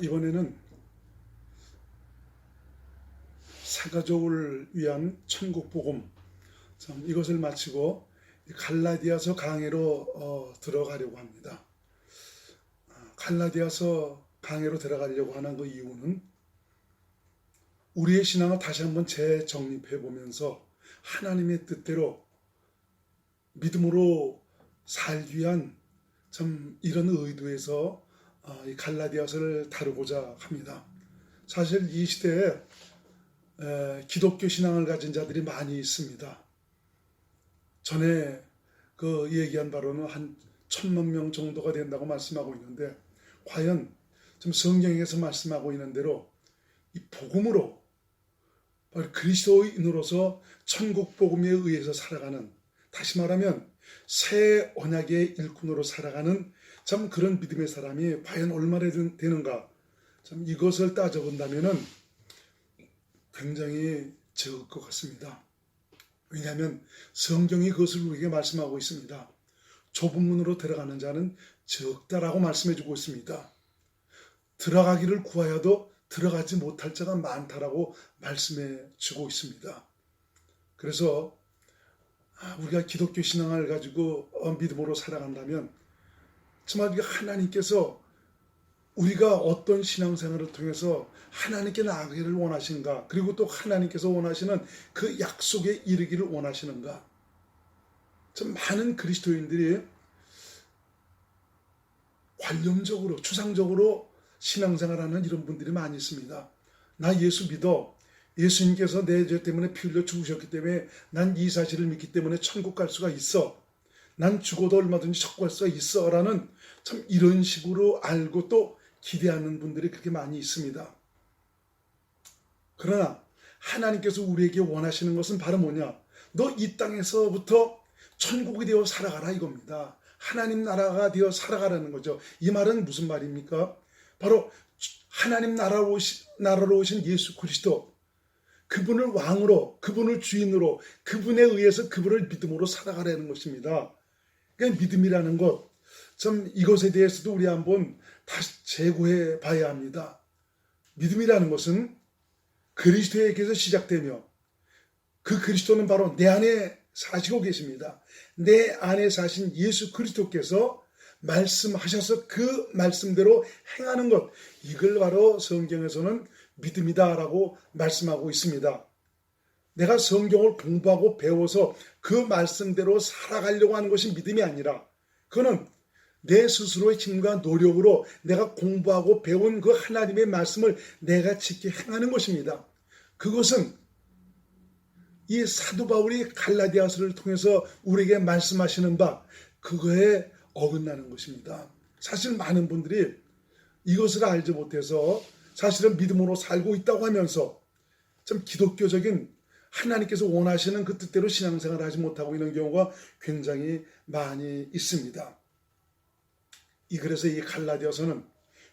이번에는 새가족을 위한 천국복음 이것을 마치고 갈라디아서 강해로 들어가려고 합니다. 갈라디아서 강해로 들어가려고 하는 그 이유는 우리의 신앙을 다시 한번 재정립해 보면서 하나님의 뜻대로 믿음으로 살기 위한 이런 의도에서 이 갈라디아서를 다루고자 합니다. 사실 이 시대에 기독교 신앙을 가진 자들이 많이 있습니다. 전에 그 얘기한 바로는 한 1,000만 명 정도가 된다고 말씀하고 있는데, 과연 좀 성경에서 말씀하고 있는 대로 이 복음으로 그리스도인으로서 천국 복음에 의해서 살아가는, 다시 말하면 새 언약의 일꾼으로 살아가는 그런 믿음의 사람이 과연 얼마나 되는가, 이것을 따져본다면은 굉장히 적을 것 같습니다. 왜냐하면 성경이 그것을 우리에게 말씀하고 있습니다. 좁은 문으로 들어가는 자는 적다라고 말씀해주고 있습니다. 들어가기를 구하여도 들어가지 못할 자가 많다라고 말씀해주고 있습니다. 그래서 우리가 기독교 신앙을 가지고 믿음으로 살아간다면 정말 하나님께서 우리가 어떤 신앙생활을 통해서 하나님께 나아가기를 원하시는가, 그리고 또 하나님께서 원하시는 그 약속에 이르기를 원하시는가. 참 많은 그리스도인들이 관념적으로 추상적으로 신앙생활하는 이런 분들이 많이 있습니다. 나 예수 믿어. 예수님께서 내 죄 때문에 피 흘려 죽으셨기 때문에 난 이 사실을 믿기 때문에 천국 갈 수가 있어. 난 죽어도 얼마든지 척구할 수가 있어. 라는 참 이런 식으로 알고 또 기대하는 분들이 그렇게 많이 있습니다. 그러나 하나님께서 우리에게 원하시는 것은 바로 뭐냐? 너 이 땅에서부터 천국이 되어 살아가라 이겁니다. 하나님 나라가 되어 살아가라는 거죠. 이 말은 무슨 말입니까? 바로 하나님 나라로 오신 예수 그리스도, 그분을 왕으로, 그분을 주인으로, 그분에 의해서 그분을 믿음으로 살아가라는 것입니다. 그러니까 믿음이라는 것, 이것에 대해서도 우리 한번 다시 재고해 봐야 합니다. 믿음이라는 것은 그리스도에게서 시작되며, 그 그리스도는 바로 내 안에 사시고 계십니다. 내 안에 사신 예수 그리스도께서 말씀하셔서 그 말씀대로 행하는 것, 이걸 바로 성경에서는 믿음이다라고 말씀하고 있습니다. 내가 성경을 공부하고 배워서 그 말씀대로 살아가려고 하는 것이 믿음이 아니라, 그거는 내 스스로의 힘과 노력으로 내가 공부하고 배운 그 하나님의 말씀을 내가 지켜 행하는 것입니다. 그것은 이 사도 바울이 갈라디아서를 통해서 우리에게 말씀하시는 바, 그거에 어긋나는 것입니다. 사실 많은 분들이 이것을 알지 못해서 사실은 믿음으로 살고 있다고 하면서 기독교적인 하나님께서 원하시는 그 뜻대로 신앙생활을 하지 못하고 있는 경우가 굉장히 많이 있습니다. 그래서 이 갈라디아서는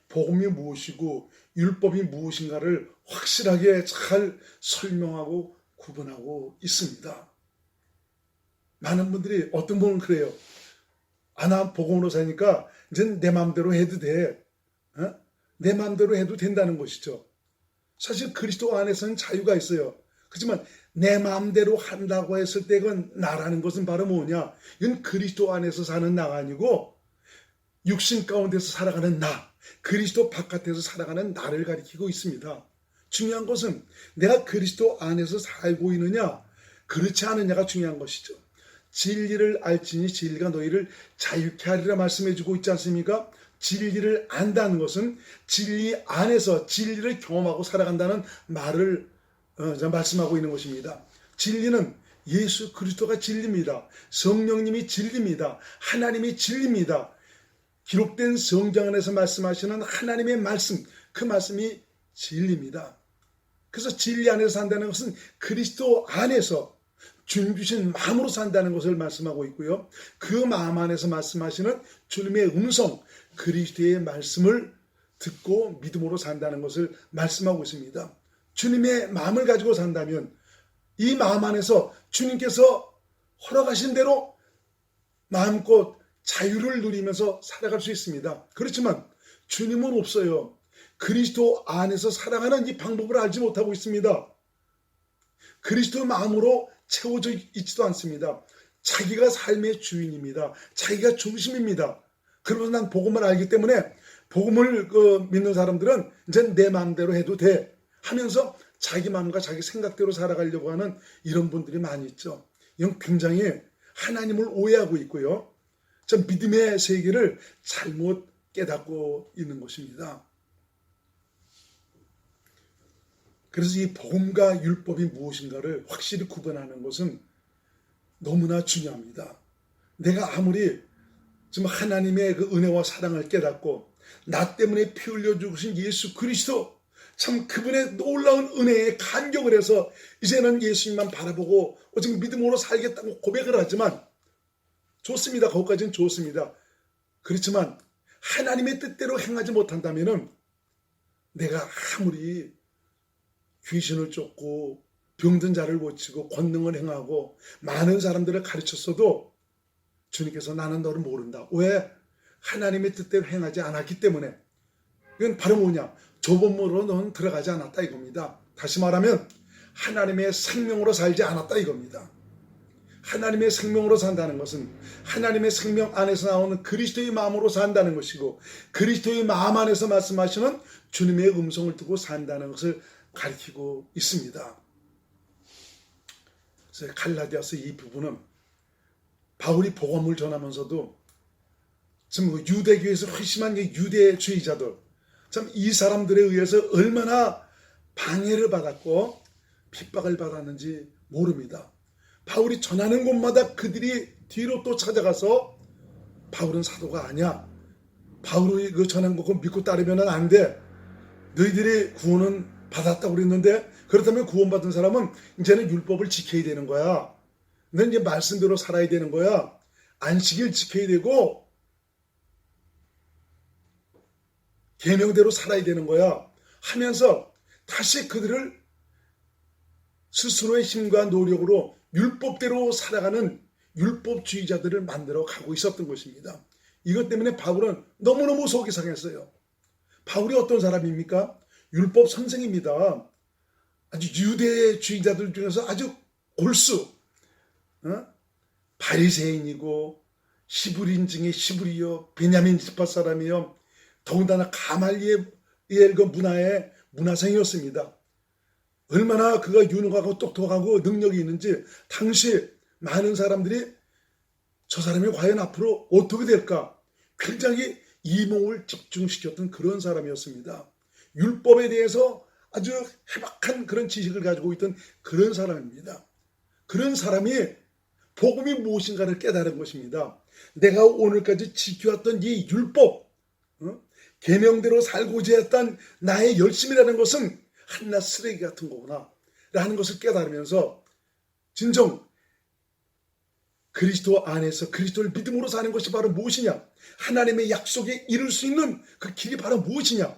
복음이 무엇이고 율법이 무엇인가를 확실하게 잘 설명하고 구분하고 있습니다. 많은 분들이, 어떤 분은 그래요. 나 복음으로 사니까 이제 내 마음대로 해도 돼. 내 마음대로 해도 된다는 것이죠. 사실 그리스도 안에서는 자유가 있어요. 그렇지만 내 마음대로 한다고 했을 때 그건 나라는 것은 바로 뭐냐? 이건 그리스도 안에서 사는 나가 아니고 육신 가운데서 살아가는 나, 그리스도 바깥에서 살아가는 나를 가리키고 있습니다. 중요한 것은 내가 그리스도 안에서 살고 있느냐, 그렇지 않느냐가 중요한 것이죠. 진리를 알지니 진리가 너희를 자유케 하리라 말씀해주고 있지 않습니까? 진리를 안다는 것은 진리 안에서 진리를 경험하고 살아간다는 말을 말씀하고 있는 것입니다. 진리는 예수 그리스도가 진리입니다. 성령님이 진리입니다. 하나님이 진리입니다. 기록된 성경 안에서 말씀하시는 하나님의 말씀, 그 말씀이 진리입니다. 그래서 진리 안에서 산다는 것은 그리스도 안에서 주님 주신 마음으로 산다는 것을 말씀하고 있고요. 그 마음 안에서 말씀하시는 주님의 음성, 그리스도의 말씀을 듣고 믿음으로 산다는 것을 말씀하고 있습니다. 주님의 마음을 가지고 산다면 이 마음 안에서 주님께서 허락하신 대로 마음껏 자유를 누리면서 살아갈 수 있습니다. 그렇지만 주님은 없어요. 그리스도 안에서 살아가는 이 방법을 알지 못하고 있습니다. 그리스도의 마음으로 채워져 있지도 않습니다. 자기가 삶의 주인입니다. 자기가 중심입니다. 그러면서 난 복음을 알기 때문에 복음을 믿는 사람들은 이제 내 마음대로 해도 돼 하면서 자기 마음과 자기 생각대로 살아가려고 하는 이런 분들이 많이 있죠. 이건 굉장히 하나님을 오해하고 있고요. 전 믿음의 세계를 잘못 깨닫고 있는 것입니다. 그래서 이 복음과 율법이 무엇인가를 확실히 구분하는 것은 너무나 중요합니다. 내가 아무리 좀 하나님의 그 은혜와 사랑을 깨닫고 나 때문에 피 흘려 죽으신 예수 그리스도 참 그분의 놀라운 은혜에 감격을 해서 이제는 예수님만 바라보고 오직 믿음으로 살겠다고 고백을 하지만 좋습니다. 거기까지는 좋습니다. 그렇지만 하나님의 뜻대로 행하지 못한다면 내가 아무리 귀신을 쫓고 병든 자를 고치고 권능을 행하고 많은 사람들을 가르쳤어도 주님께서 나는 너를 모른다. 왜? 하나님의 뜻대로 행하지 않았기 때문에. 이건 바로 뭐냐? 좁은 문으로 넌 들어가지 않았다 이겁니다. 다시 말하면 하나님의 생명으로 살지 않았다 이겁니다. 하나님의 생명으로 산다는 것은 하나님의 생명 안에서 나오는 그리스도의 마음으로 산다는 것이고 그리스도의 마음 안에서 말씀하시는 주님의 음성을 듣고 산다는 것을 가리키고 있습니다. 그래서 갈라디아서 이 부분은 바울이 복음을 전하면서도 참 유대교에서 회심한 유대주의자들 참 이 사람들에 의해서 얼마나 방해를 받았고 핍박을 받았는지 모릅니다. 바울이 전하는 곳마다 그들이 뒤로 또 찾아가서 바울은 사도가 아니야. 바울이 그 전한 거 믿고 따르면 안 돼. 너희들이 구원은 받았다고 그랬는데 그렇다면 구원받은 사람은 이제는 율법을 지켜야 되는 거야. 넌 이제 말씀대로 살아야 되는 거야. 안식일 지켜야 되고 계명대로 살아야 되는 거야 하면서 다시 그들을 스스로의 힘과 노력으로 율법대로 살아가는 율법주의자들을 만들어 가고 있었던 것입니다. 이것 때문에 바울은 너무너무 속이 상했어요. 바울이 어떤 사람입니까? 율법 선생입니다. 아주 유대주의자들 중에서 아주 골수 바리새인이고 히브리인 중에 히브리요 베냐민 지파 사람이요 더군다나 가말리엘 그 문화의 문화생이었습니다. 얼마나 그가 유능하고 똑똑하고 능력이 있는지 당시 많은 사람들이 저 사람이 과연 앞으로 어떻게 될까 굉장히 이목을 집중시켰던 그런 사람이었습니다. 율법에 대해서 아주 해박한 그런 지식을 가지고 있던 그런 사람입니다. 그런 사람이 복음이 무엇인가를 깨달은 것입니다. 내가 오늘까지 지켜왔던 이 율법 계명대로 살고자 했던 나의 열심이라는 것은 한낱 쓰레기 같은 거구나 라는 것을 깨달으면서 진정 그리스도 안에서 그리스도를 믿음으로 사는 것이 바로 무엇이냐, 하나님의 약속에 이룰 수 있는 그 길이 바로 무엇이냐,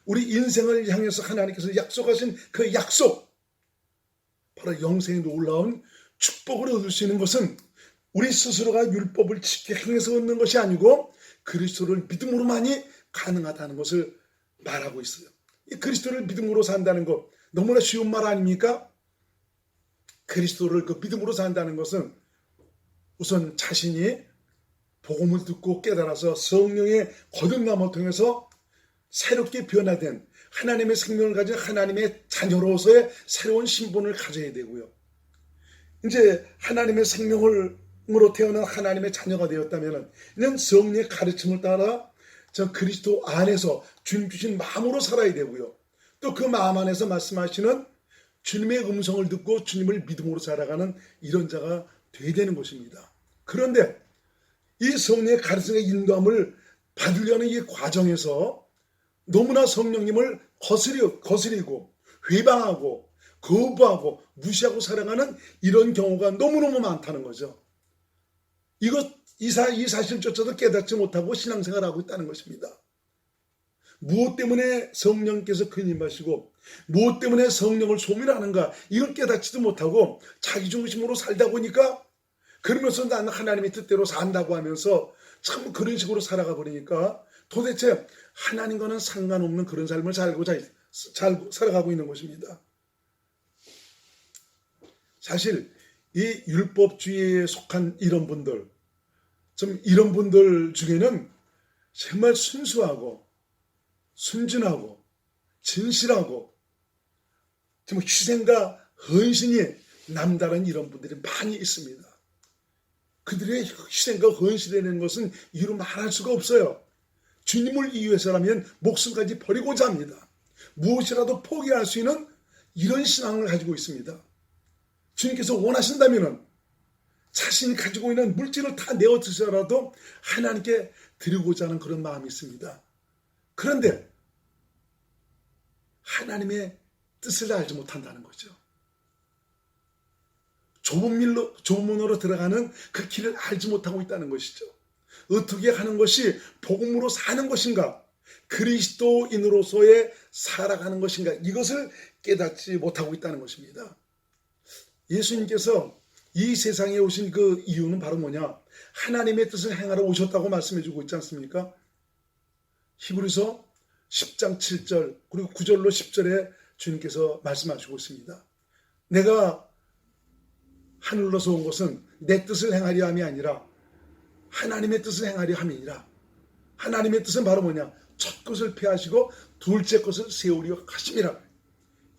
우리 인생을 향해서 하나님께서 약속하신 그 약속, 바로 영생의 놀라운 축복을 얻을 수 있는 것은 우리 스스로가 율법을 지켜 행해서 얻는 것이 아니고 그리스도를 믿음으로만이 가능하다는 것을 말하고 있어요. 이 그리스도를 믿음으로 산다는 것 너무나 쉬운 말 아닙니까? 그리스도를 그 믿음으로 산다는 것은 우선 자신이 복음을 듣고 깨달아서 성령의 거듭남을 통해서 새롭게 변화된 하나님의 생명을 가진 하나님의 자녀로서의 새로운 신분을 가져야 되고요. 이제 하나님의 생명으로 태어난 하나님의 자녀가 되었다면 이는 성령의 가르침을 따라 저 그리스도 안에서 주님 주신 마음으로 살아야 되고요. 또 그 마음 안에서 말씀하시는 주님의 음성을 듣고 주님을 믿음으로 살아가는 이런 자가 되어야 되는 것입니다. 그런데 이 성령의 가르침의 인도함을 받으려는 이 과정에서 너무나 성령님을 거스리고 회방하고 거부하고 무시하고 살아가는 이런 경우가 너무너무 많다는 거죠. 이 사실조차도 깨닫지 못하고 신앙생활을 하고 있다는 것입니다. 무엇 때문에 성령께서 근임하시고 무엇 때문에 성령을 소멸하는가 이걸 깨닫지도 못하고 자기 중심으로 살다 보니까 그러면서 나는 하나님의 뜻대로 산다고 하면서 참 그런 식으로 살아가 버리니까 도대체 하나님과는 상관없는 그런 삶을 잘 살아가고 있는 것입니다. 사실 이 율법주의에 속한 이런 분들, 이런 분들 중에는 정말 순수하고 순진하고 진실하고 정말 희생과 헌신이 남다른 이런 분들이 많이 있습니다. 그들의 희생과 헌신이라는 것은 이루 말할 수가 없어요. 주님을 위해서라면 목숨까지 버리고자 합니다. 무엇이라도 포기할 수 있는 이런 신앙을 가지고 있습니다. 주님께서 원하신다면 자신이 가지고 있는 물질을 다 내어 드시더라도 하나님께 드리고자 하는 그런 마음이 있습니다. 그런데 하나님의 뜻을 알지 못한다는 거죠. 좁은 문으로 들어가는 그 길을 알지 못하고 있다는 것이죠. 어떻게 하는 것이 복음으로 사는 것인가, 그리스도인으로서의 살아가는 것인가, 이것을 깨닫지 못하고 있다는 것입니다. 예수님께서 이 세상에 오신 그 이유는 바로 뭐냐? 하나님의 뜻을 행하러 오셨다고 말씀해주고 있지 않습니까? 히브리서 10장 7절 그리고 9절로 10절에 주님께서 말씀하시고 있습니다. 내가 하늘로서 온 것은 내 뜻을 행하려 함이 아니라 하나님의 뜻을 행하려 함이니라. 하나님의 뜻은 바로 뭐냐? 첫 것을 폐하시고 둘째 것을 세우려 하심이라.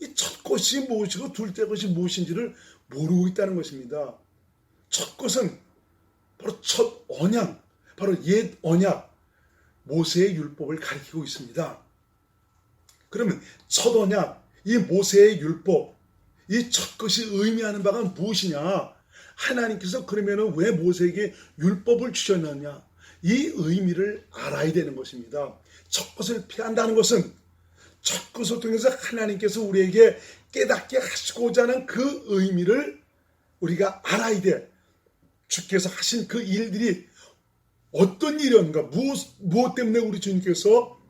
이 첫 것이 무엇이고 둘째 것이 무엇인지를 모르고 있다는 것입니다. 첫 것은 바로 첫 언약, 바로 옛 언약, 모세의 율법을 가리키고 있습니다. 그러면 첫 언약, 이 모세의 율법, 이 첫 것이 의미하는 바가 무엇이냐? 하나님께서 그러면 왜 모세에게 율법을 주셨느냐? 이 의미를 알아야 되는 것입니다. 첫 것을 피한다는 것은 첫 것을 통해서 하나님께서 우리에게 깨닫게 하시고자 하는 그 의미를 우리가 알아야 돼. 주께서 하신 그 일들이 어떤 일이었는가, 무엇 때문에 우리 주님께서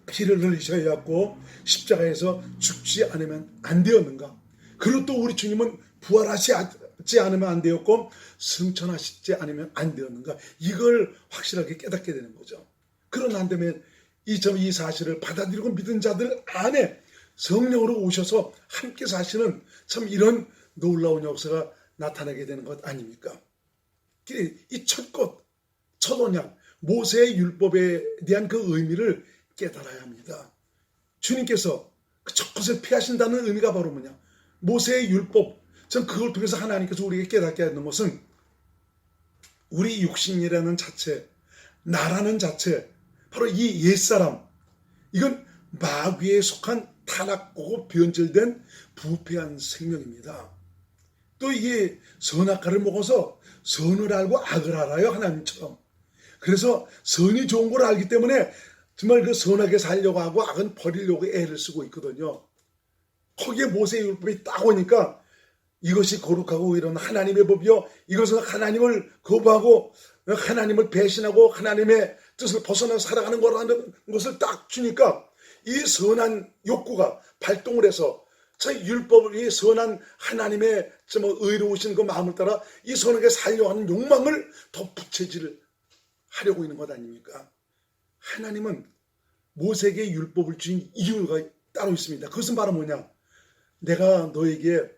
피를 흘리셔야 했고 십자가에서 죽지 않으면 안 되었는가, 그리고 또 우리 주님은 부활하시지 않으면 안 되었고 승천하시지 않으면 안 되었는가, 이걸 확실하게 깨닫게 되는 거죠. 그런 안 되면 이 사실을 받아들이고 믿은 자들 안에 성령으로 오셔서 함께 사시는 참 이런 놀라운 역사가 나타나게 되는 것 아닙니까? 이 첫 언약, 모세의 율법에 대한 그 의미를 깨달아야 합니다. 주님께서 그 첫 것을 피하신다는 의미가 바로 뭐냐? 모세의 율법, 전 그걸 통해서 하나님께서 우리에게 깨닫게 하는 것은 우리 육신이라는 자체, 나라는 자체, 바로 이 옛사람, 이건 마귀에 속한 타락하고 변질된 부패한 생명입니다. 또 이게 선악과를 먹어서 선을 알고 악을 알아요, 하나님처럼. 그래서 선이 좋은 걸 알기 때문에 정말 그 선하게 살려고 하고 악은 버리려고 애를 쓰고 있거든요. 거기에 모세의 율법이 딱 오니까 이것이 거룩하고 이런 하나님의 법이요, 이것은 하나님을 거부하고 하나님을 배신하고 하나님의 뜻을 벗어나 살아가는 거라는 것을 딱 주니까 이 선한 욕구가 발동을 해서 저 율법을, 이 선한 하나님의 의로우신 그 마음을 따라 이 선하게 살려고 하는 욕망을 더 부채질 하려고 있는 것 아닙니까? 하나님은 모세에게 율법을 주신 이유가 따로 있습니다. 그것은 바로 뭐냐? 내가 너에게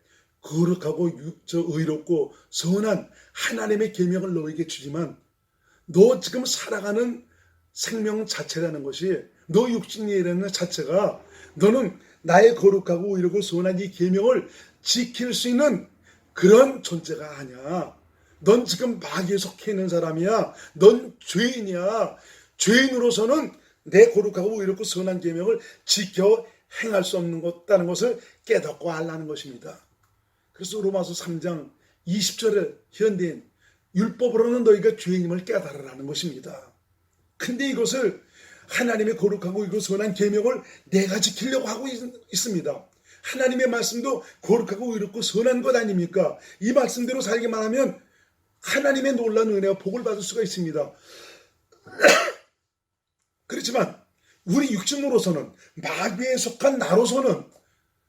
거룩하고 의롭고 선한 하나님의 계명을 너에게 주지만 너 지금 살아가는 생명 자체라는 것이, 너 육신이라는 자체가 너는 나의 거룩하고 의롭고 선한 이 계명을 지킬 수 있는 그런 존재가 아니야. 넌 지금 마귀에 속해 있는 사람이야. 넌 죄인이야. 죄인으로서는 내 거룩하고 의롭고 선한 계명을 지켜 행할 수 없는 것다는 것을 깨닫고 알라는 것입니다. 그래서 로마서 3장 20절에 현대인 율법으로는 너희가 죄인임을 깨달으라는 것입니다. 근데 이것을 하나님의 거룩하고 이거 선한 계명을 내가 지키려고 하고 있습니다. 하나님의 말씀도 거룩하고 의롭고 선한 것 아닙니까? 이 말씀대로 살기만 하면 하나님의 놀라운 은혜와 복을 받을 수가 있습니다. 그렇지만 우리 육신으로서는, 마귀에 속한 나로서는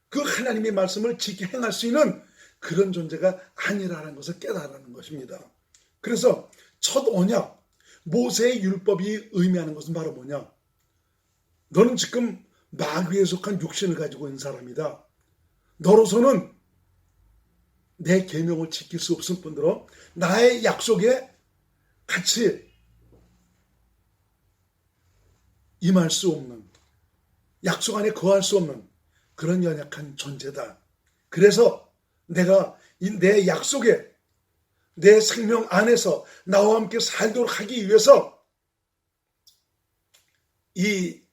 그 하나님의 말씀을 지켜 행할 수 있는 그런 존재가 아니라는 것을 깨달으라는 것입니다. 그래서 첫 언약, 모세의 율법이 의미하는 것은 바로 뭐냐? 너는 지금 마귀에 속한 육신을 가지고 있는 사람이다. 너로서는 내 계명을 지킬 수 없을 뿐더러 나의 약속에 같이 임할 수 없는, 약속 안에 거할 수 없는 그런 연약한 존재다. 그래서 내가 내 약속에, 내 생명 안에서 나와 함께 살도록 하기 위해서 이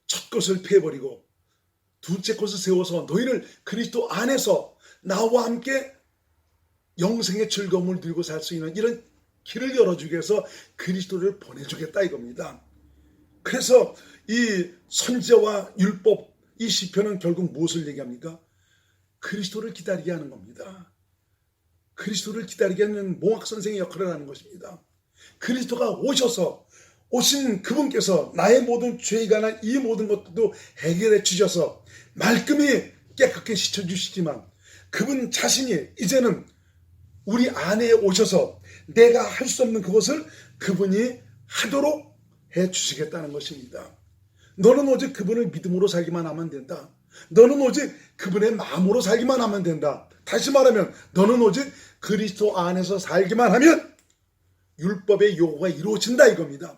첫 것을 피해버리고 둘째 것을 세워서 너희를 그리스도 안에서 나와 함께 영생의 즐거움을 누리고 살 수 있는 이런 길을 열어주기 위해서 그리스도를 보내주겠다 이겁니다. 그래서 이 선지자와 율법, 이 시편은 결국 무엇을 얘기합니까? 그리스도를 기다리게 하는 겁니다. 그리스도를 기다리게 하는 몽학선생의 역할을 하는 것입니다. 그리스도가 오신 그분께서 나의 모든 죄에 관한 이 모든 것들도 해결해 주셔서 말끔히 깨끗게 씻어주시지만 그분 자신이 이제는 우리 안에 오셔서 내가 할 수 없는 그것을 그분이 하도록 해주시겠다는 것입니다. 너는 오직 그분을 믿음으로 살기만 하면 된다. 너는 오직 그분의 마음으로 살기만 하면 된다. 다시 말하면 너는 오직 그리스도 안에서 살기만 하면 율법의 요구가 이루어진다 이겁니다.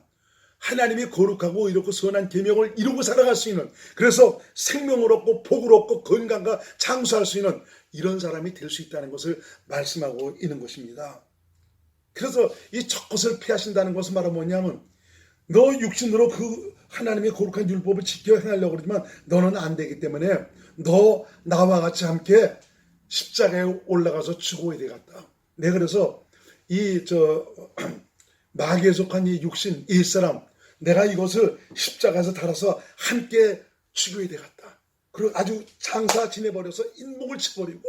하나님이 거룩하고 이렇고 선한 계명을 이루고 살아갈 수 있는, 그래서 생명을 얻고 복을 얻고 건강과 장수할 수 있는 이런 사람이 될 수 있다는 것을 말씀하고 있는 것입니다. 그래서 이 첫 것을 피하신다는 것은 바로 뭐냐면 너 육신으로 그 하나님의 거룩한 율법을 지켜 행하려고 그러지만 너는 안 되기 때문에 너 나와 같이 함께 십자가에 올라가서 죽어야 되겠다. 네, 그래서 마귀에 속한 이 육신, 이 사람, 내가 이것을 십자가에서 달아서 함께 죽여야 되겠다. 그리고 아주 장사 지내버려서 인목을 치버리고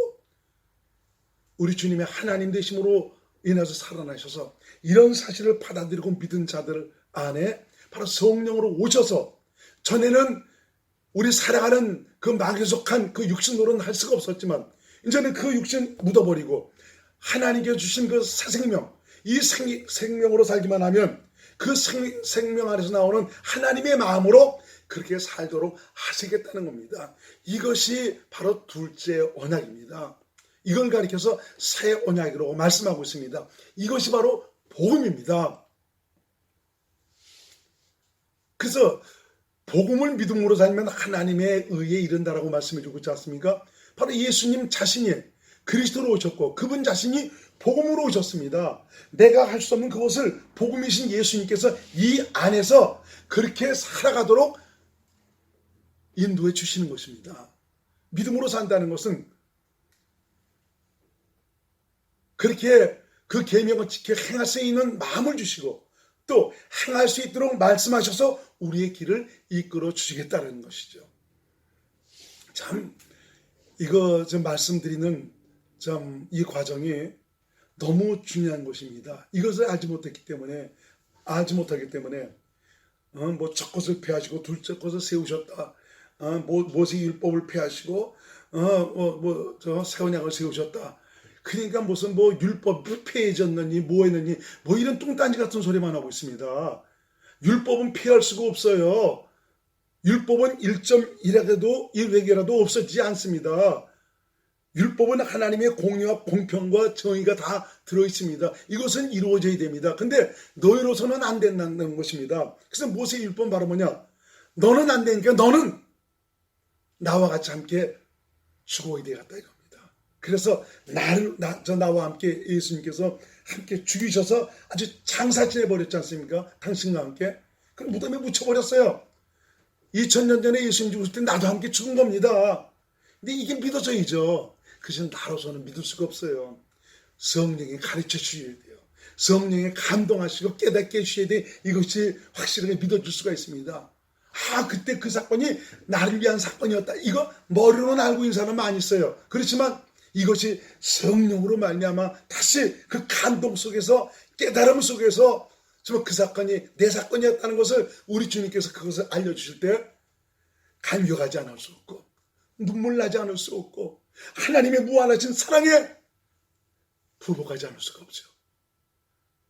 우리 주님의 하나님 되심으로 인해서 살아나셔서 이런 사실을 받아들이고 믿은 자들 안에 바로 성령으로 오셔서, 전에는 우리 살아가는 그 마귀에 속한 그 육신으로는 할 수가 없었지만 이제는 그 육신 묻어버리고 하나님께 주신 그 새 생명, 이 생명으로 살기만 하면 그 생명 안에서 나오는 하나님의 마음으로 그렇게 살도록 하시겠다는 겁니다. 이것이 바로 둘째 언약입니다. 이걸 가리켜서 새 언약이라고 말씀하고 있습니다. 이것이 바로 복음입니다. 그래서 복음을 믿음으로 살면 하나님의 의에 이른다라고 말씀해 주고 있지 않습니까? 바로 예수님 자신이 그리스도로 오셨고 그분 자신이 복음으로 오셨습니다. 내가 할 수 없는 그것을 복음이신 예수님께서 이 안에서 그렇게 살아가도록 인도해 주시는 것입니다. 믿음으로 산다는 것은 그렇게 그 계명을 지켜 행할 수 있는 마음을 주시고 또 행할 수 있도록 말씀하셔서 우리의 길을 이끌어 주시겠다는 것이죠. 참 이거 좀 말씀드리는 참 이 과정이 너무 중요한 것입니다. 이것을 알지 못하기 때문에 뭐 첫 것을 폐하시고 둘째 것을 세우셨다. 모세 율법을 폐하시고 새 언약을 세우셨다. 그러니까 무슨 뭐 율법을 폐해졌느니 뭐 했느니 뭐 이런 뚱딴지 같은 소리만 하고 있습니다. 율법은 폐할 수가 없어요. 율법은 1.1획이라도 없어지지 않습니다. 율법은 하나님의 공의와 공평과 정의가 다 들어있습니다. 이것은 이루어져야 됩니다. 근데 너희로서는 안 된다는 것입니다. 그래서 모세의 율법은 바로 뭐냐? 너는 안 되니까 너는 나와 같이 함께 죽어야 되겠다 이겁니다. 그래서 나와 함께 예수님께서 함께 죽이셔서 아주 장사 지내버렸지 않습니까? 당신과 함께. 그럼 무덤에 묻혀버렸어요. 2000년 전에 예수님 죽었을 때 나도 함께 죽은 겁니다. 근데 이게 믿어져야죠. 그것은 나로서는 믿을 수가 없어요. 성령이 가르쳐 주셔야 돼요. 성령이 감동하시고 깨닫게 해주셔야 돼. 이것이 확실하게 믿어줄 수가 있습니다. 그때 그 사건이 나를 위한 사건이었다. 이거 머리로는 알고 있는 사람 많이 있어요. 그렇지만 이것이 성령으로 말미암아 다시 그 감동 속에서 깨달음 속에서 정말 그 사건이 내 사건이었다는 것을 우리 주님께서 그것을 알려주실 때 감격하지 않을 수 없고 눈물 나지 않을 수 없고 하나님의 무한하신 사랑에 불복하지 않을 수가 없죠.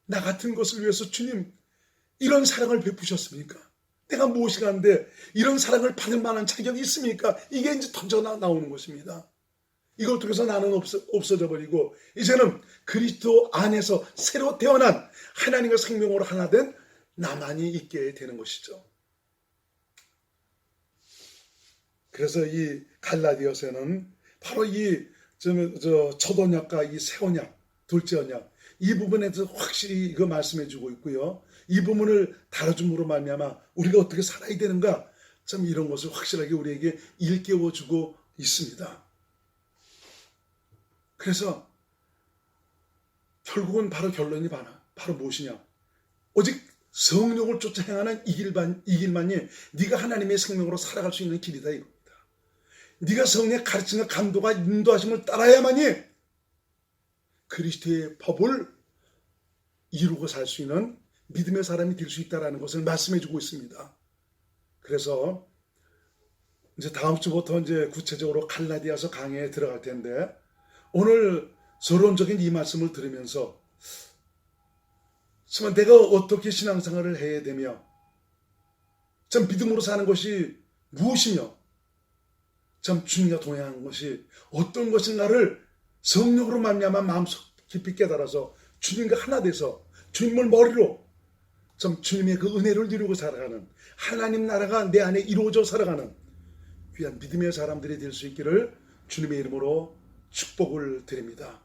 나 같은 것을 위해서 주님 이런 사랑을 베푸셨습니까? 내가 무엇이라는데 이런 사랑을 받을 만한 자격이 있습니까? 이게 이제 던져 나오는 것입니다. 이걸 통해서 나는 없어져 버리고 이제는 그리스도 안에서 새로 태어난 하나님과 생명으로 하나 된 나만이 있게 되는 것이죠. 그래서 이 갈라디아서는 바로 이 첫 언약과 이 새 언약, 둘째 언약 이 부분에 대해서 확실히 이거 말씀해 주고 있고요. 이 부분을 다뤄줌으로 말미암아 우리가 어떻게 살아야 되는가 참 이런 것을 확실하게 우리에게 일깨워 주고 있습니다. 그래서 결국은 바로 결론이 바로 무엇이냐? 오직 성령을 쫓아 행하는 이 길만이 네가 하나님의 생명으로 살아갈 수 있는 길이다 이겁니다. 네가 성령의 가르침과 감동과 인도하심을 따라야만이 그리스도의 법을 이루고 살 수 있는 믿음의 사람이 될 수 있다는 것을 말씀해 주고 있습니다. 그래서 이제 다음 주부터 이제 구체적으로 갈라디아서 강의에 들어갈 텐데 오늘 서론적인 이 말씀을 들으면서 정말 내가 어떻게 신앙생활을 해야 되며 참 믿음으로 사는 것이 무엇이며 참 주님과 동행하는 것이 어떤 것인가를 성령으로 말미암아 마음속 깊이 깨달아서 주님과 하나 돼서 주님을 머리로 참 주님의 그 은혜를 누리고 살아가는 하나님 나라가 내 안에 이루어져 살아가는 귀한 믿음의 사람들이 될 수 있기를 주님의 이름으로 축복을 드립니다.